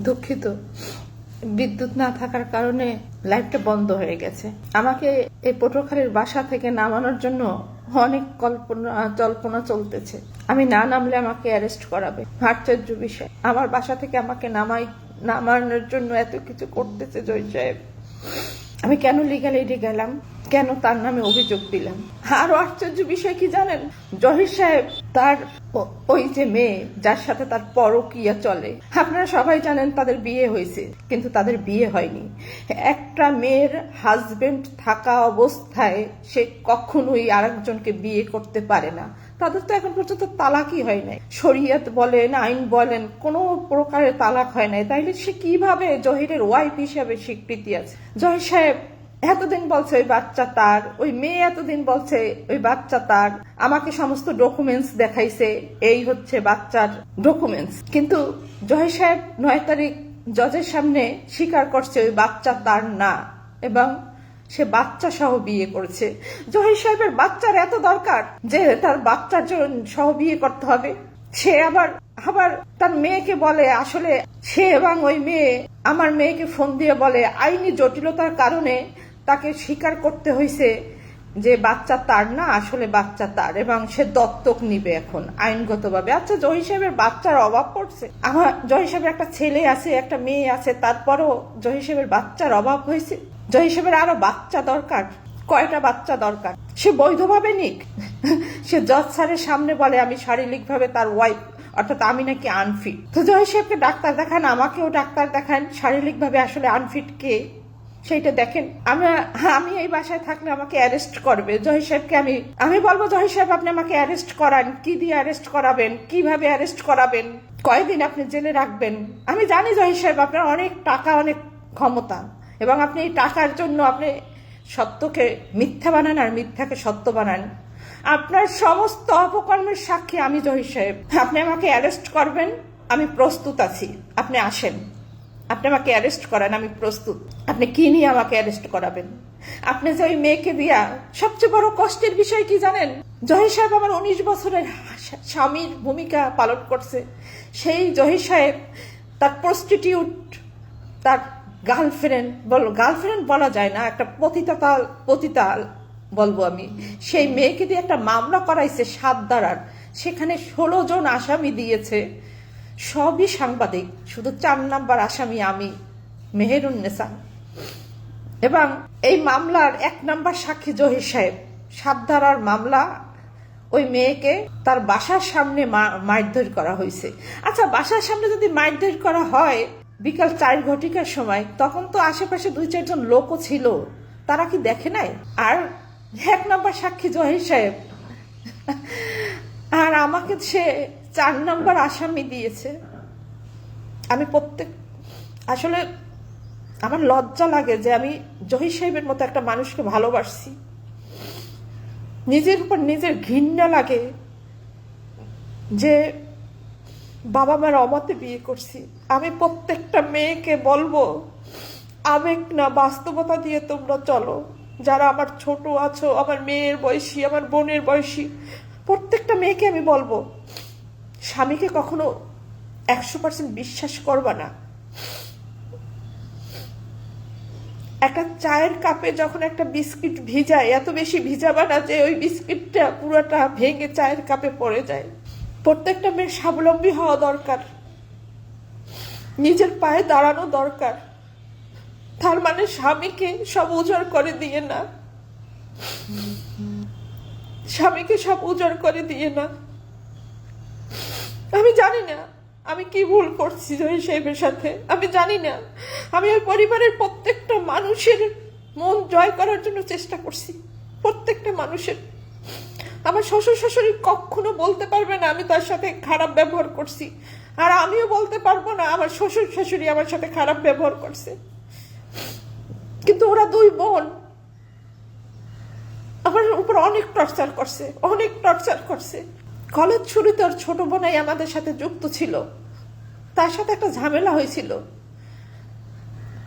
দুঃখিত, বিদ্যুৎ না থাকার কারণে লাইটটা বন্ধ হয়ে গেছে। আমাকে এই পটুয়াখালীর বাসা থেকে নামানোর জন্য অনেক জল্পনা চলতেছে। আমি না নামলে আমাকে অ্যারেস্ট করাবে। আশ্চর্য বিষয়, আমার বাসা থেকে আমাকে নামানোর জন্য এত কিছু করতেছে জয় সাহেব। আমি কেন লিগ্যাল এইডে গেলাম, কেন তার নামে অভিযোগ দিলাম? আরো আশ্চর্য বিষয় কি জানেন, জহির সাহেব তার ওই যে মেয়ে যার সাথে তার পরকীয়া চলে, আপনারা সবাই জানেন তাদের বিয়ে হয়েছে, কিন্তু তাদের বিয়ে হয়নি। একটা মেয়ের হাজবেন্ড থাকা অবস্থায় সে কখনোই আরেকজনকে বিয়ে করতে পারে না। তাদের তো এখন পর্যন্ত তালাকই হয় নাই। শরিয়ত বলেন, আইন বলেন, কোনো প্রকারের তালাক হয় নাই। তাইলে সে কিভাবে জহিরের ওয়াইফ হিসেবে স্বীকৃতি আছে? জহির সাহেব এতদিন বলছে ওই বাচ্চা তার, ওই মেয়ে এতদিন বলছে ওই বাচ্চা তার, আমাকে সমস্ত ডকুমেন্টস দেখাইছে, এই হচ্ছে বাচ্চার ডকুমেন্টস। কিন্তু জহির সাহেব 9 তারিখ জজের সামনে স্বীকার করছে ওই বাচ্চা তার না, এবং সে বাচ্চা সহ বিয়ে করেছে। জহির সাহেবের বাচ্চার এত দরকার যে তার বাচ্চার সহ বিয়ে করতে হবে। সে আবার তার মেয়েকে বলে, আসলে সে এবং ওই মেয়ে আমার মেয়েকে ফোন দিয়ে বলে আইনি জটিলতার কারণে তাকে স্বীকার করতে হয়েছে যে বাচ্চা তার না, আসলে বাচ্চা তার, এবং সে দত্তক নিবে এখন আইনগতভাবে। আচ্ছা, জহির সাহেবের বাচ্চার অভাব পড়ছে? আমার জহির সাহেবের একটা ছেলে আছে, একটা মেয়ে আছে, তারপরও জহির সাহেবের বাচ্চার অভাব হয়েছে। জহির সাহেবের আরো বাচ্চা দরকার। কয়টা বাচ্চা দরকার? সে বৈধভাবে নিক। সে জজ স্যারের সামনে বলে আমি শারীরিকভাবে তার ওয়াইফ, অর্থাৎ আমি নাকি আনফিট। তো জহির সাহেবকে ডাক্তার দেখান, আমাকেও ডাক্তার দেখান, শারীরিকভাবে আসলে আনফিট কে সেইটা দেখেন। আমি এই বাসায় থাকলে আমাকে অ্যারেস্ট করবে। জহির সাহেবকে আমি বলবো, জহির সাহেব আপনি আমাকে অ্যারেস্ট করান, কি দিয়ে অ্যারেস্ট করাবেন, কিভাবে অ্যারেস্ট করাবেন, কয়দিন আপনি জেলে রাখবেন? আমি জানি জহির সাহেব আপনার অনেক টাকা, অনেক ক্ষমতা, এবং আপনি এই টাকার জন্য আপনি সত্যকে মিথ্যা বানান আর মিথ্যাকে সত্য বানান। আপনার সমস্ত অপকর্মের সাক্ষী আমি জহির সাহেব। আপনি আমাকে অ্যারেস্ট করবেন, আমি প্রস্তুত আছি। আপনি আসেন, আপনি আমাকে অ্যারেস্ট করান, আমি প্রস্তুত। আপনি কি নিয়ে আমাকে অ্যারেস্ট করাবেন? আপনি যে ওই মেয়েকে দিয়া, সবচেয়ে বড় কষ্টের বিষয় কি জানেন, জহির সাহেব আমার 19 বছরের স্বামীর ভূমিকা পালন করছে। সেই জহির সাহেব তার প্রস্টিটিউট, তার গার্লফ্রেন্ড বলা যায় না, একটা পতিতা বলবো আমি, সেই মেয়েকে দিয়ে একটা মামলা করাইছে 7 ধারার। সেখানে 16 জন আসামি দিয়েছে, সবই সাংবাদিক। শুধু 4 নাম্বার আসামি আমি, মেহেরুন্নেসা, এবং এই মামলার 1 নাম্বার সাক্ষী জহির সাহেব। 7 ধারার মামলা। ওই মেয়েকে তার বাসার সামনে মারধর করা হয়েছে। আচ্ছা, বাসার সামনে যদি মারধর করা হয় বিকাল 4 ঘটিকার সময়, তখন তো আশেপাশে 2-4 জন লোকও ছিল, তারা কি দেখে নাই? আর 1 নাম্বার সাক্ষী জহির সাহেব, আর আমাকে সে 4 নাম্বার আসামি দিয়েছে। আমি আসলে আমার লজ্জা লাগে যে আমি জহির সাহেবের মতো একটা মানুষকে ভালোবাসছি। নিজের উপর নিজের ঘৃণা লাগে যে বাবা মার অমতে বিয়ে করছি। আমি প্রত্যেকটা মেয়েকে বলবো, আবেগ না বাস্তবতা দিয়ে তোমরা চলো। যারা আমার ছোট আছো, আমার মেয়ের বয়সী, আমার বোনের বয়সী, প্রত্যেকটা মেয়েকে আমি বলবো, স্বামীকে কখনো 100% বিশ্বাস করবা না। একটা চায়ের কাপে যখন একটা বিস্কিট ভিজায়, এত বেশি ভিজাবা না যে ওই বিস্কিটটা পুরোটা ভেঙে চায়ের কাপে পড়ে যায়। প্রত্যেকটা মেয়ের স্বাবলম্বী হওয়া দরকার, নিজের পায়ে দাঁড়ানো দরকার। তার মানে স্বামীকে সব উজাড় করে দিয়ে না, স্বামীকে সব উজাড় করে দিয়ে না। আমি জানি না আমি কি ভুল করছি জহির সাহেবের সাথে, আমি জানি না। আমি ওই পরিবারের প্রত্যেকটা মানুষের মন জয় করার জন্য চেষ্টা করছি, প্রত্যেকটা মানুষের। আমার শ্বশুর শাশুড়ি কখনো বলতে পারবে না আমি তার সাথে খারাপ ব্যবহার করছি, আর আমিও বলতে পারবো না আমার শ্বশুর শাশুড়ি আমার সাথে খারাপ ব্যবহার করছে। কিন্তু ওরা 2 বোন আমার উপর অনেক টর্চার করছে। কলেজ শুরুতে ওর ছোট বোনাই আমাদের সাথে যুক্ত ছিল, তার সাথে একটা ঝামেলা হয়েছিল।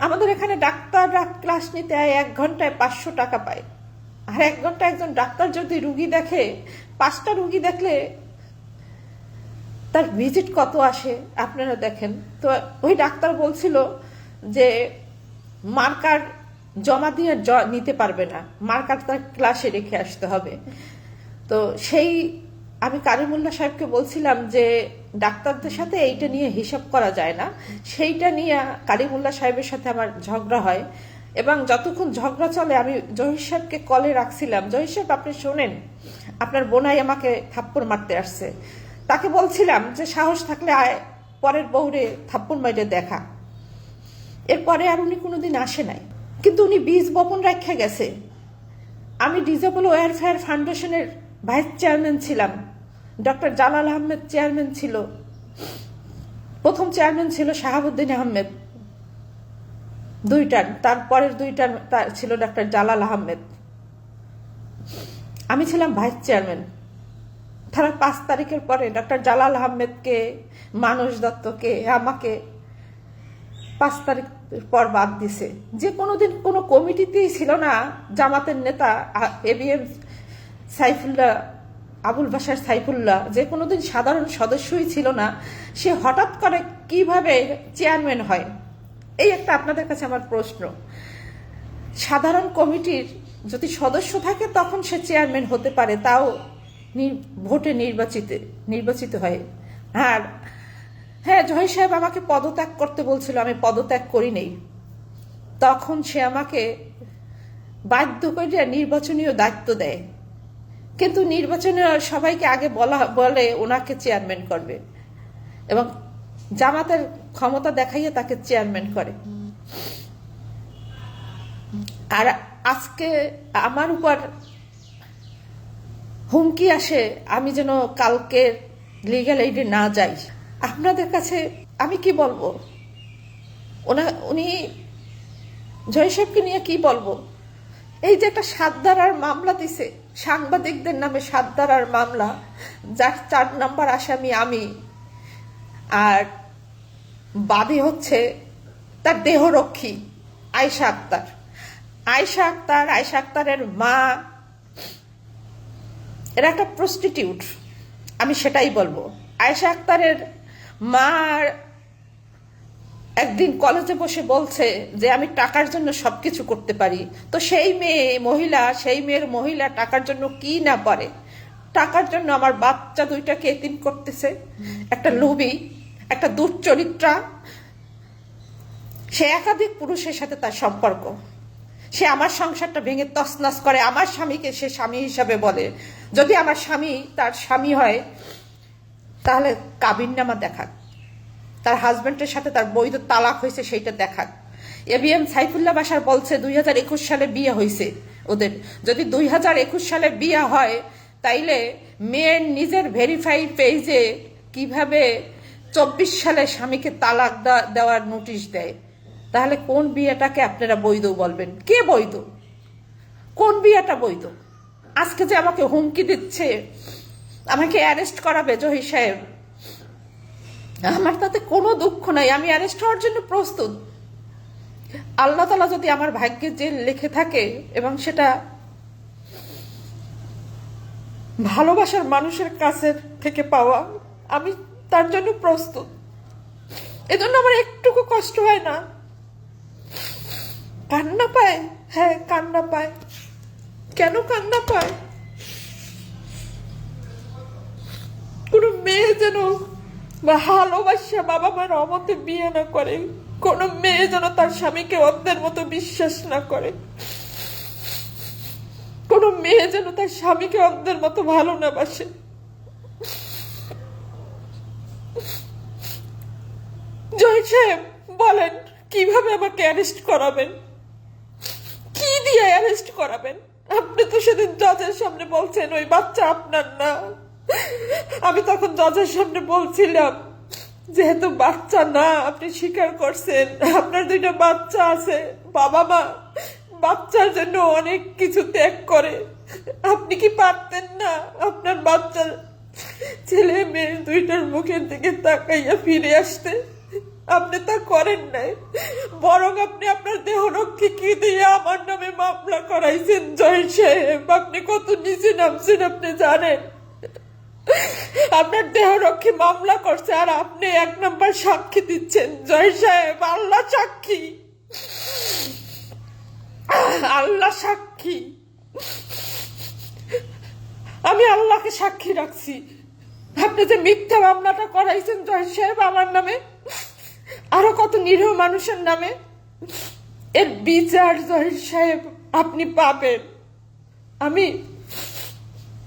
আমাদের এখানে ডাক্তাররা ক্লাস নিতে 1 ঘন্টায় 500 টাকা পায়, আর 1 ঘন্টা একজন ডাক্তার যদি রুগী দেখে, 5টা রুগী দেখলে তার ভিজিট কত আসে আপনারা দেখেন। তো ওই ডাক্তার বলছিল যে মার্কার জমা দিয়ে নিতে পারবে না, মার্কার তার ক্লাসে রেখে আসতে হবে। তো সেই আমি কারিমুল্লাহ সাহেবকে বলছিলাম যে ডাক্তারদের সাথে এইটা নিয়ে হিসাব করা যায় না। সেইটা নিয়ে কারিমুল্লাহ সাহেবের সাথে আমার ঝগড়া হয়, এবং যতক্ষণ ঝগড়া চলে আমি জহির সাহেবকে কলে রাখছিলাম, জহির সাহেব আপনি শোনেন, আপনার বোনাই আমাকে থাপ্পড় মারতে আসছে। তাকে বলছিলাম যে সাহস থাকলে আয়, পরের বউরে থাপ্পড় মাইরে দেখা। এরপরে আর উনি কোনোদিন আসে নাই, কিন্তু উনি বীজ বপন রাখা গেছে। আমি ডিজেবল ওয়েলফেয়ার ফাউন্ডেশনের ভাইস চেয়ারম্যান ছিলাম, ডক্টর জালাল আহমেদ চেয়ারম্যান ছিল, প্রথম চেয়ারম্যান ছিল শাহাবুদ্দিন আহমেদ, 2 টার্ম, তারপরের 2 টার্ম ছিল ডক্টর জালাল আহমেদ, আমি ছিলাম ভাইস চেয়ারম্যান। তারা 5 তারিখের পরে ডক্টর জালাল আহমেদকে, মানস দত্তকে, আমাকে 5 তারিখ পর বাদ দিছে। যে কোনোদিন কোনো কমিটিতেই ছিল না জামাতের নেতা এবিএম সাইফুল্লাহ, আবুল বাশার সাইফুল্লাহ, যে কোনোদিন সাধারণ সদস্যই ছিল না, সে হঠাৎ করে কিভাবে চেয়ারম্যান হয়? এই একটা আপনাদের কাছে আমার প্রশ্ন। সাধারণ কমিটির যদি সদস্য থাকে তখন সে চেয়ারম্যান হতে পারে, তাও ভোটে নির্বাচিত হয়। আর হ্যাঁ, জহির সাহেব আমাকে পদত্যাগ করতে বলছিল, আমি পদত্যাগ করি নেই। তখন সে আমাকে বাধ্য করে নির্বাচনীয় দায়িত্ব দেয়, কিন্তু নির্বাচনীয় সবাইকে আগে বলে ওনাকে চেয়ারম্যান করবে, এবং জামাতের ক্ষমতা দেখাইয়ে তাকে চেয়ারম্যান করে। আর আজকে আমার উপর হুমকি আসে আমি যেন কালকে লিগ্যাল এইডে না যাই। আপনাদের কাছে আমি কি বলবো? উনি জয় সাহেবকে নিয়ে কি বলবো? এই যে একটা 7 ধারার মামলা দিছে, সাংবাদিকদের নামে 7 ধারার মামলা, যার 4 নম্বর আসামি আমি, আর বাদী হচ্ছে তার দেহরক্ষী আয়েশা আক্তার। আয়েশা আক্তারের মা, এরা একটা প্রস্টিটিউট, আমি সেটাই বলবো। আয়েশা আক্তারের মা একদিন কলেজে বসে বলছে যে আমি টাকার জন্য সবকিছু করতে পারি। তো সেই মেয়ের মহিলা টাকার জন্য কি না পারে? টাকার জন্য আমার বাচ্চা 2টাকে এতিম করতেছে, একটা লোভী, একটা দুশ্চরিত্রা। সে একাধিক পুরুষের সাথে তার সম্পর্ক, সে আমার সংসারটা ভেঙে তছনছ করে। আমার স্বামীকে সে স্বামী হিসাবে বলে। যদি আমার স্বামী তার স্বামী হয় তাহলে কাবিননামা দেখাক, তার হাজবেন্ডের সাথে তার বৈধ তালাক হয়েছে সেইটা দেখাক। এবিএম সাইফুল্লাহ বাশার বলছে 2021 সালে বিয়ে হয়েছে ওদের। যদি 2021 সালে বিয়ে হয় তাইলে মেয়ের নিজের ভেরিফাইড পেজে কিভাবে 24 সালে স্বামীকে তালাক দেওয়ার নোটিশ দেয়? তাহলে কোন বিয়েটাকে আপনারা বৈধ বলবেন? কে বৈধ? কোন বিয়েটা বৈধ? আজকে যে আমাকে হুমকি দিচ্ছে, আমাকে অ্যারেস্ট করাবে জহির সাহেব, আমার তাতে কোনো দুঃখ নাই, আমি অ্যারেস্ট হওয়ার জন্য প্রস্তুত। আল্লাহ তাআলা যদি আমার ভাগ্যে যে লিখে থাকে এবং সেটা ভালোবাসার মানুষের কাছে থেকে পাওয়া, আমি তার জন্য প্রস্তুত। এজন্য আমার একটুকু কষ্ট হয় না। কান্না পায়, হ্যাঁ কান্না পায়। কেন কান্না পায়? কোন মেয়ে যেন ভালোবাসা বাবা মার অমতে বিয়ে না করে, কোন মেয়ে যেন তার স্বামীকে অন্যের মতো বিশ্বাস না করে, কোন মেয়ে যেন তার স্বামীকে অন্যের মতো ভালো না বাসে। জয় সাহেব বলেন কিভাবে আমাকে অ্যারেস্ট করাবেন? কি দিয়ে অ্যারেস্ট করাবেন? আপনি তো সেদিন জজের সামনে বলছেন ওই বাচ্চা আপনার না। আমি তখন জজের সামনে বলছিলাম যেহেতু বাচ্চা না, আপনি স্বীকার করছেন আপনার 2টা বাচ্চা আছে, বাবা মা বাচ্চার জন্য অনেক কিছু ত্যাগ করে, আপনি কি পারতেন না আপনার বাচ্চার ছেলে মেয়ে 2টার মুখের দিকে তাকাইয়া ফিরে আসতে? আপনি তা করেন নাই, বরং আপনি আপনার দেহরক্ষী কি দিয়ে আমার নামে মামলা করাইছেন। জয় সাহেব আপনি কত নিচে নামছেন আপনি জানেন? আপনার দেহরক্ষী মামলা করছে আর আপনি 1 নম্বর সাক্ষী দিচ্ছেন। জয় সাহেব, আল্লাহ সাক্ষী, আল্লাহ সাক্ষী, আমি আল্লাহকে সাক্ষী রাখছি, আপনি যে মিথ্যা মামলাটা করাইছেন জয় সাহেব আমার নামে, আরো কত নিরীহ মানুষের নামে, এর বিচার জয় সাহেব আপনি পাবেন। আমি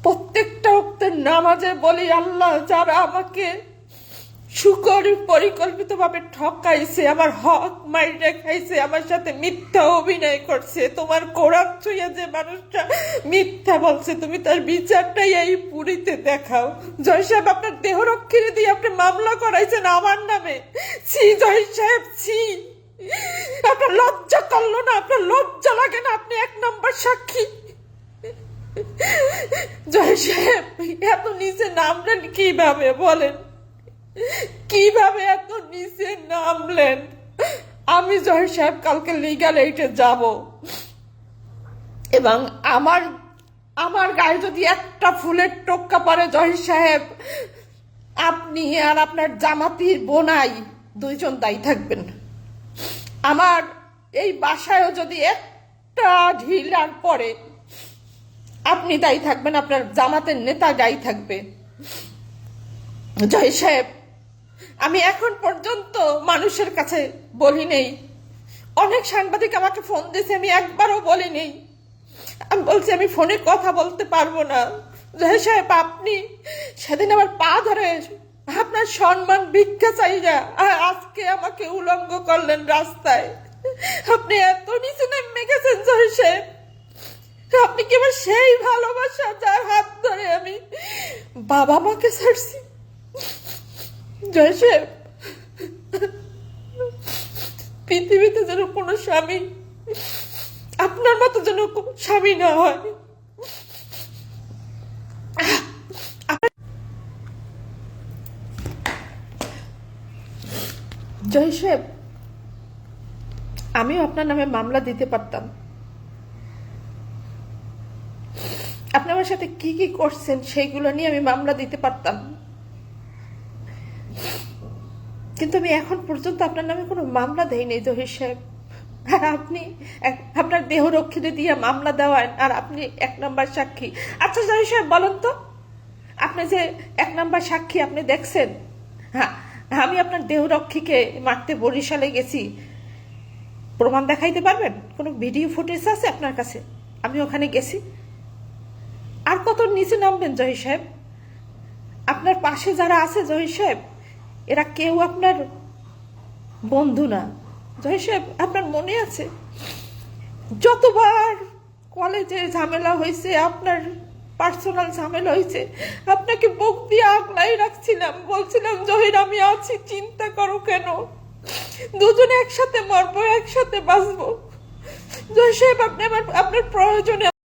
প্রত্যেকটা ওয়াক্তের নামাজে বলি, আল্লাহ যারা আমাকে পরিকল্পিতভাবে ঠকাইছে, আমার হক মাইরে খাইছে, আমার সাথে মিথ্যা অভিনয় করছে, তোমার কোরআন ছুঁয়ে যে মানুষটা মিথ্যা বলছে, তুমি তার বিচারটাই এই পুরীতে দেখাও। জয় সাহেব, আপনার দেহরক্ষীরে দিয়ে আপনি মামলা করাইছেন আমার নামে। ছি জয় সাহেব, ছি, আপনার লজ্জা করলো না? আপনার লজ্জা লাগে না? আপনি 1 নম্বর সাক্ষী। জয় সাহেব, এত নিচে নামলেন কিভাবে বলেন? কিভাবে এত নিচে নামলেন? আমি জয় সাহেব কালকে লিগ্যাল এইটে যাব, এবং আমার গায়ে যদি একটা ফুলের টোক্কা পড়ে জয় সাহেব, আপনি আর আপনার জামাতির বোনাই 2 জন দায়ী থাকবেন। আমার এই বাসায়ও যদি একটা ঢিল আর পড়ে, আপনি দায়ী থাকবেন, আপনার জামাতের নেতা দায়ী থাকবে। জয় সাহেব, আমি এখন পর্যন্ত মানুষের কাছে বলি নেই, অনেক সাংবাদিক আমাকে ফোন দিয়েছে, আমি একবারও বলি নেই, আমি বলছি আমি ফোনে কথা বলতে পারবো না। জয় সাহেব, আপনি সেদিন আমার পা ধরে আপনার সম্মান ভিক্ষা চাইরা আজকে আমাকে উলঙ্গ করলেন রাস্তায়। আপনি এত নিচে নেমে গেছেন জয় সাহেব, আপনি কি আমার সেই ভালোবাসা যার হাত ধরে আমি বাবা মাকে ছাড়ছি? জয় সাহেব, পৃথিবীতে যেন কোনো স্বামী আপনার মতো যেন স্বামী না হয়। জয় সাহেব, আমিও আপনার নামে মামলা দিতে পারতাম, আপনি আমার সাথে কি কি করছেন সেইগুলো নিয়ে আমি মামলা দিতে পারতাম, কিন্তু আমি এখন পর্যন্ত আপনার নামে কোনো মামলা দেইনি জহির সাহেব। আর আপনি আপনার দেহরক্ষীতে দিয়ে মামলা দেওয়ান, আর আপনি 1 নম্বর সাক্ষী। আচ্ছা জহির সাহেব, বলেন তো, আপনি যে 1 নম্বর সাক্ষী আপনি দেখছেন, হ্যাঁ, আমি আপনার দেহরক্ষীকে মারতে বরিশালে গেছি, প্রমাণ দেখাইতে পারবেন? কোনো ভিডিও ফুটেজ আছে আপনার কাছে আমি ওখানে গেছি? আর কত নিচে নামবেন জহির সাহেব? আপনার পাশে যারা আছে জহির সাহেব, এরা কেউ আপনার বন্ধু না। জহির সাহেব, আপনার মনে আছে যতবার কলেজে ঝামেলা হয়েছে, আপনার পার্সোনাল ঝামেলা হয়েছে, আপনাকে বুক দিয়ে আগলাই রাখছিলাম, বলছিলাম জহির আমি আছি, চিন্তা করো কেন, দুজনে একসাথে মরবো, একসাথে বাঁচবো। জহির সাহেব, আপনি আপনার প্রয়োজনে